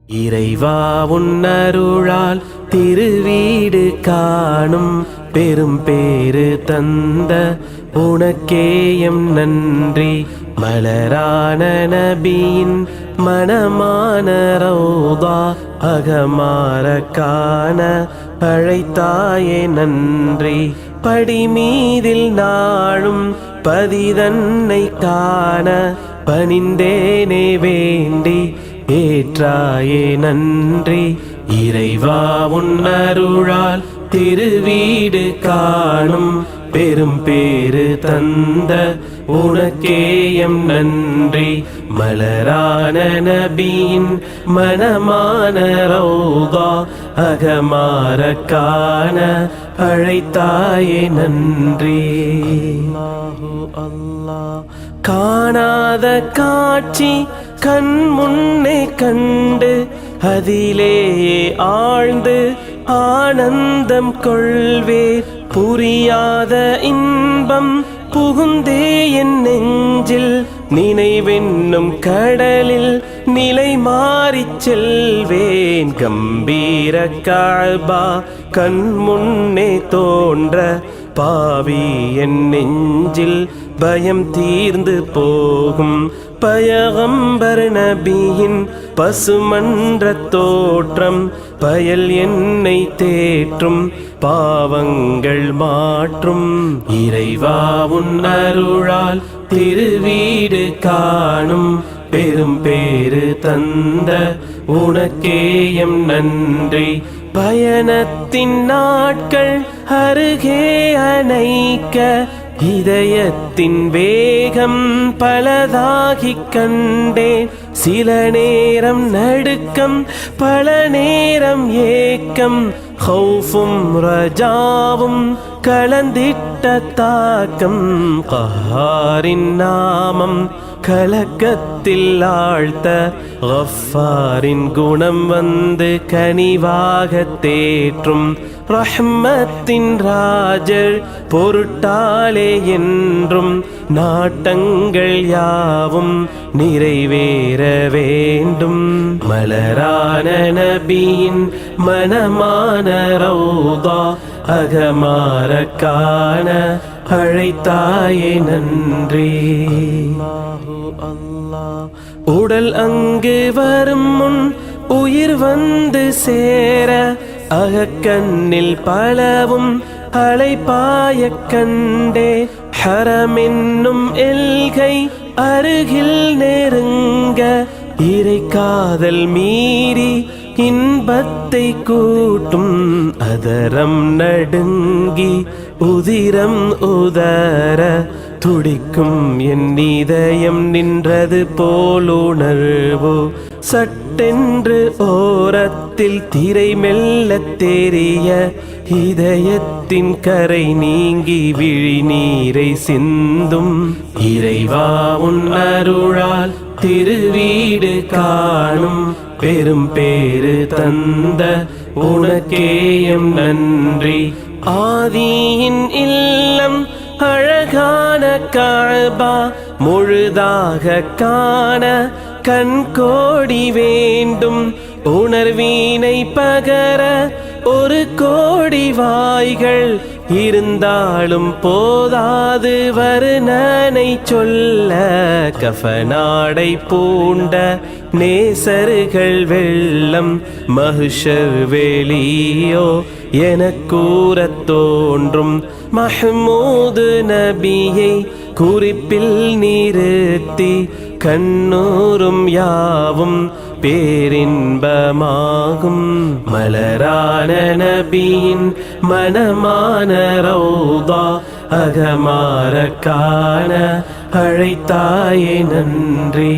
இறைவா உன்னருளால் திருவீடு காணும் பெரும் பேறு தந்த உனக்கேயம் நன்றி. மலரான நபியின் மனமான ரௌதா அகமார காண அழைத்தாயே நன்றி. படிமீதில் நாளும் பதிதன்னை காண பணிந்தேனே வேண்டி ஏற்றாயே நன்றி. இறைவா உன்னருளால் திருவீடு காணும் பெரும் பேறு தந்த உனக்கேயம் நன்றி. மலரான நபியின் மனமான ரௌதா அகமார காண அழைத்தாயே நன்றி. அல்லாஹு அல்லாஹ். காணாத காட்சி கண் முன்னே கண்டு அதிலே ஆழ்ந்து ஆனந்தம் கொள்வேர். புரியாத இன்பம் புகுந்தே என் நெஞ்சில் நினைவென்னும் கடலில் நிலை மாறிச் செல்வேன். கம்பீர கஅபா கண் முன்னே தோன்ற பாவி என் நெஞ்சில் பயம் தீர்ந்து போகும். பயகம்பர் நபியின் பசுமன்ற தோற்றம் பயல் என்னை தேற்றும் பாவங்கள் மாற்றும். இறைவா உன்னருளால் திருவீடு காணும் பெரும் பேறு தந்த உனக்கேயம் நன்றி. பயணத்தின் நாட்கள் அருகே அணைக்க இதயத்தின் வேகம் பலதாகிக் கண்டேன். சில நேரம் நடுக்கம் பல நேரம் ஏக்கம் ஹௌஃபும் ரஜாவும் கலந்திட்ட தாக்கம். கஹாரின் நாமம் கலக்கத்தில் ஆழ்த்த கஃபாரின் குணம் வந்து கனிவாக தேற்றும். ரஹ்மத்தின் ராஜர் பொருட்டாலே என்றும் நாட்டங்கள் யாவும் நிறைவேற வேண்டும். மலரான நபியின் மனமான ரௌதா அகமார காண அழைத்தாயே நன்றி. அல்லாஹு அல்லாஹ். உடல் அங்கு வரும் முன் உயிர் வந்து சேர அகக்கண்ணில் பலவும் அலைப்பாய கண்டே. ஹரம் என்னும் எல்கை அருகில் நெருங்க இறை காதல் மீறி இன்பத்தை கூட்டும். அதரம் நடுங்கி உதிரம் உதர துடிக்கும் என் இதயம் நின்றது போலுணர்வோ. சட்டென்று ஓரத்தில் திரை மெல்ல தெரிய இதயத்தின் கரை நீங்கி விழி நீரை சிந்தும். இறைவா உன்னருளால் திருவீடு காணும் பெரும் பேறு தந்த உனக்கேயம் நன்றி. ஆதியின் இல்லம் அழகான கஅபா முழுதாக காண கண் கோடி வேண்டும். உணர்வீனை பகர ஒரு கோடி வாய்கள் இருந்தாலும் போதாது வருணனை சொல்ல. கஃனாடை பூண்ட நேசர்கள் வெள்ளம் மஹ்ஷர் வெளியோ என கூறத் தோன்றும். மஹ்மூது நபியை குறிப்பில் நிறுத்தி கண்ணூரும் யாவும் பேரின்பமாகும். மலரான நபியின் மனமான ரௌதா அகமார காண அழைத்தாயே நன்றி.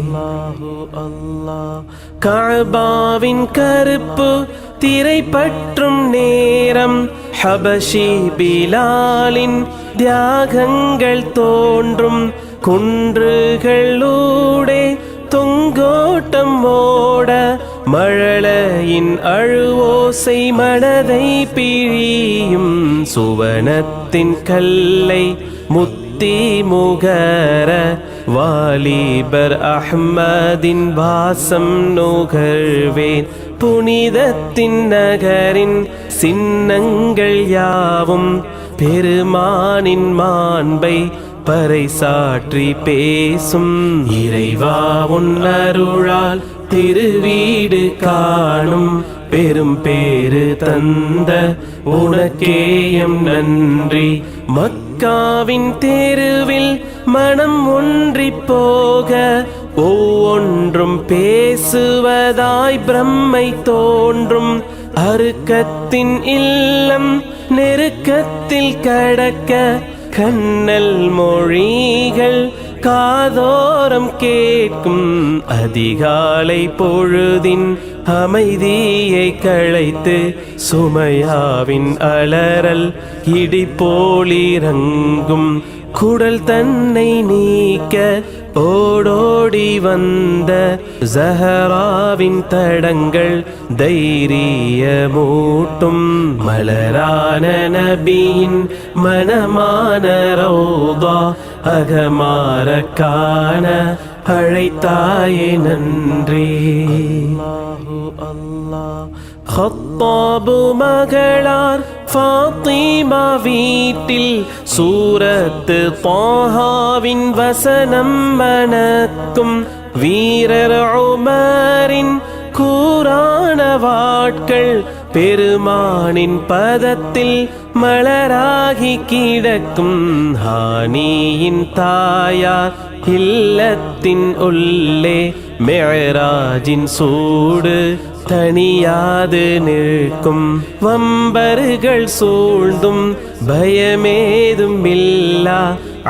அல்லாஹு அல்லாஹ். கஅபாவின் கருப்பு திரை பற்றும் நேரம் ஹபஷி பிலாலின் தியாகங்கள் தோன்றும். குன்றுகளூடே தொங்கோட்டம் ஓட மழலையின் அழுவோசை மனதை பிழியும். சுவனத்தின் கல்லை முத்தி முகர வாலிபர் அஹ்மதின் வாசம் நுகர்வேன். புனிதத்தின் நகரின் சின்னங்கள் யாவும் பெருமானின் மாண்பை பறைசாற்றி பேசும். இறைவா உன் அருளால் திருவீடு காணும் பெரும் பேறு தந்த உனக்கேயம் நன்றி. மக்காவின் தெருவில் மனம் ஒன்றி போக ஒவ்வொன்றும் பேசுவதாய் பிரம்மை தோன்றும். அருக்கத்தின் இல்லம் நெருக்கத்தில் கடக்க கண்ணல் மொழிகள் காதோரம் கேட்கும். அதிகாலை பொழுதின் அமைதியை களைத்து சுமையாவின் அலறல் இடி போலிறங்கும். குடல் தன்னை நீக்க ஓடோடி வந்த ஜஹராவின் தடங்கள் தைரியமூட்டும். மலரான நபியின் மனமான ரௌதா அகமார காண அழைத்தாயே நன்றி. ஹத்தாபு மகளார் ஃபாத்திமா வீட்டில் சூரத்து தாஹாவின் வசனம் மணக்கும். வீரர் உமரின் கூரான வாட்கள் பெருமானின் பதத்தில் மலராகி கிடக்கும். ஹானியின் தாயார் இல்லத்தின் உள்ளே மிஅராஜின் சூடு தனியாது நிற்கும். வம்பர்கள் சூழ்ந்தும் பயமேதும் இல்லா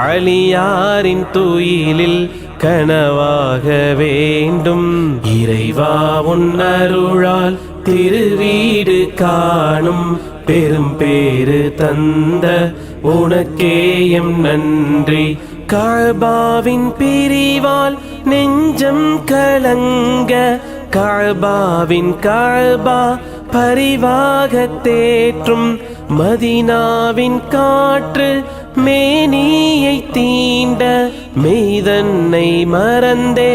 அலியாரின் துயிலில் கனவாக வேண்டும். இறைவா உன் அருளால் திருவீடு காணும் பெரும் பேறு தந்த உனக்கேயம் நன்றி. கஅபாவின் பிரிவால் நெஞ்சம் கலங்க கஅபாவின் கஅபா பரிவாக தேற்றும். மதீனாவின் காற்று மேனியை தீண்ட மெய்தன்னை மறந்தே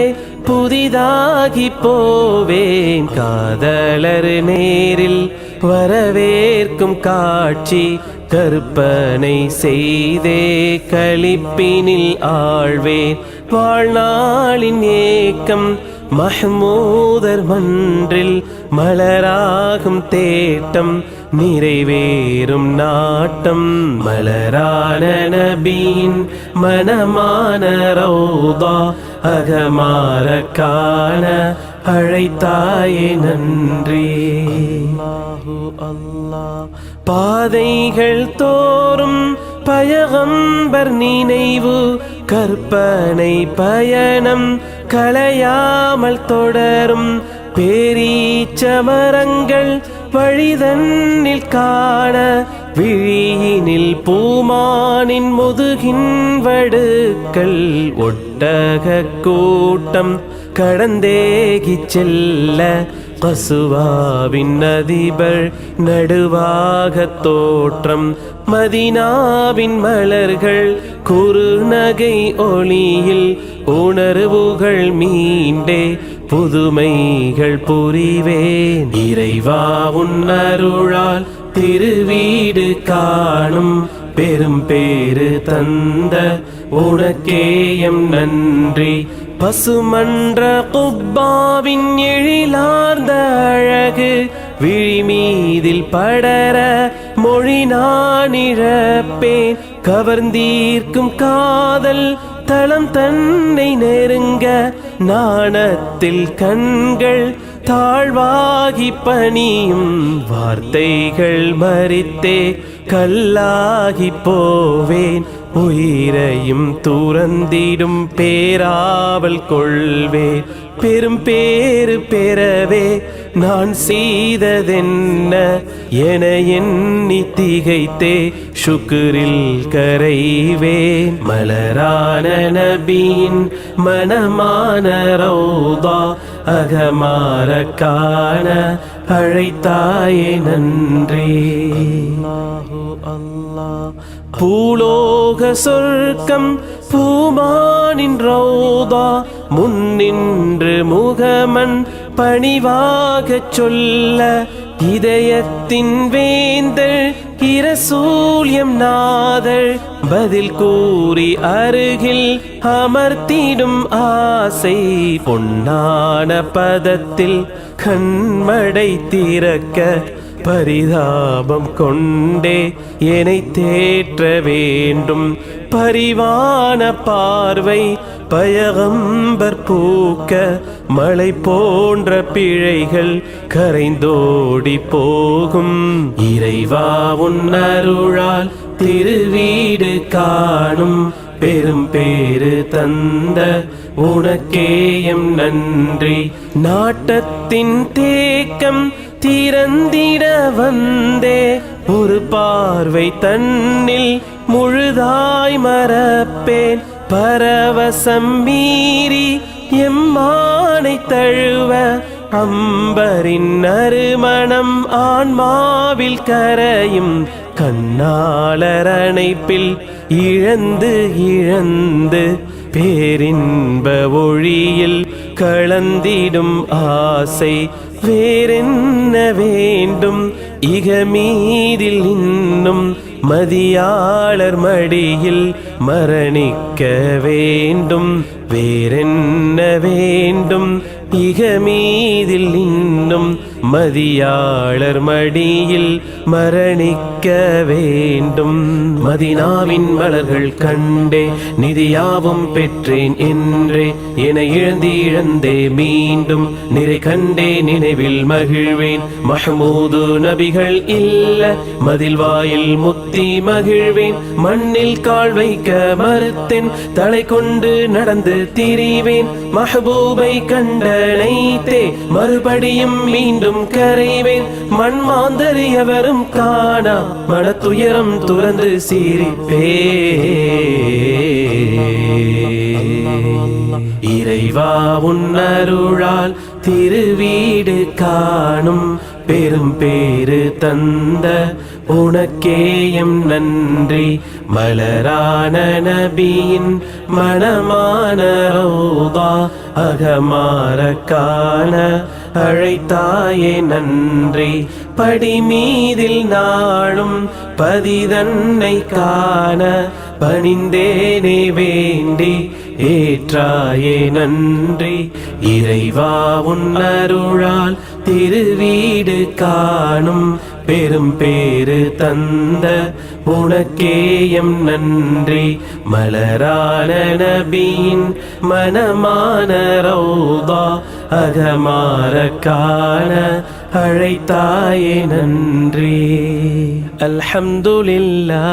புதிதாகி போவேன். காதலர் நேரில் வரவேற்கும் காட்சி கற்பனை செய்தே களிப்பினில் ஆழ்வேன். வாழ்நாளின் ஏக்கம் மஹ்மூதர் மன்றில் மலராகும் தேட்டம் நிறைவேறும் நாட்டம். மலரான நபியின் மனமான ரௌதா அகமார காண அழைத்தாயே நன்றி. பாதைகள் தோறும் பயகம்பர் நினைவு கற்பனை பயணம் கலையாமல் தொடரும். பேரீச்ச மரங்கள் வழிதன்னில் காண விழியினில் பூமானின் முதுகின் வடுக்கள். ஒட்டக கூட்டம் கடந்தேகிச் செல்ல கசுவாவின் அதிபர் நடுவாக தோற்றம். மதீனாவின் மலர்கள் குறுநகை ஒளியில் உணர்வுகள் மீண்டே புதுமைகள் புரிவேன். இறைவா உன் அருளால் திருவீடு காணும் பெரும் பேறு தந்த உனக்கேயம் நன்றி. பசுமன்ற குப்பாவின் எழிலார்ந்த அழகு விழிமீதில் படர மொழி நான் இழப்பேன். கவர்ந்தீர்க்கும் காதல் தளம் தன்னை நெருங்க நாணத்தில் கண்கள் தாழ்வாகி பணியும். வார்த்தைகள் மறித்தே கல்லாகி போவேன். உயிரையும் துறந்திடும் பேராவல் கொள்வேன். பெரும் பேறு பெறவே நான் செய்ததென்ன என எண்ணி திகைத்தே சுக்ரில் கரைவேன். மலரான நபியின் மனமான ரௌதா அகமார காண அழைத்தாயே நன்றி. பூலோக சொர்க்கம் பூமானின் ரௌதா முன்னின்று முகமன் பணிவாகச் சொல்ல இதயத்தின் வேந்தர் இரசூல்யம் நாதர் பதில் கூறி அருகில் அமர்த்திடும் ஆசை பொன்னான பதத்தில் கண்மடை திறக்க பரிதாபம் கொண்டே என்னை தேற்ற வேண்டும் பரிவான பார்வை பயகம்பர் பூக்க மழை போன்ற பிழைகள் கரைந்தோடி போகும் இறைவா உன் அருளால் திருவீடு காணும் பெரும் பேறு தந்த உனக்கேயம் நன்றி நாட்டத்தின் தேக்கம் திறந்திட வந்தே ஒரு பார்வை தன்னில் முழுதாய் மறப்பேன் பரவசம் மீறி எம்மானை தழுவ அம்பரின் நறுமணம் ஆன்மாவில் கரையும் கண்ணாளர் அணைப்பில் இழந்து இழந்து பேரின்ப ஒளியில் கலந்திடும் ஆசை வேறென்ன வேண்டும் இகமீதில் இன்னும் மதியாளர் மடியில் மரணிக்க வேண்டும் வேறென்ன வேண்டும் இகமீதில் இன்னும் மதியாளர் மடியில் மரணிக்க வேண்டும் மதினாவின் மலர்கள் கண்டே நிதியாவும் பெற்றேன் என்றே என இழந்தே மீண்டும் நிறை கண்டே நினைவில் மகிழ்வேன் மஹமூது நபிகள் இல்ல மதில் வாயில் முத்தி மகிழ்வேன் மண்ணில் கால் வைக்க மறுத்தேன் தலை கொண்டு நடந்து திரிவேன் மஹபூபை கண்டனைத்தே மறுபடியும் மீண்டும் கரைவேன் மண் மாந்தறியவரும் காணா மனத்துயரம் துறந்து சிரிப்பே இறைவா உன் அருளால் திருவீடு காணும் பெரும் பேறு தந்த உனக்கேயம் நன்றி மலரான நபியின் மனமான ரோதா அகமார காண அழைத்தாயே நன்றி படிமீதில் நாளும் பதிதன்னை காண பணிந்தேனே வேண்டி ஏற்றாயே நன்றி இறைவா உன் அருளால் திருவீடு காணும் பெரும் பேறு தந்த உனக்கேயம் நன்றி மலரான நபியின் மனமான ரௌதா அகமார காண அழைத்தாயே நன்றி அல்ஹம்துலில்லாஹ்.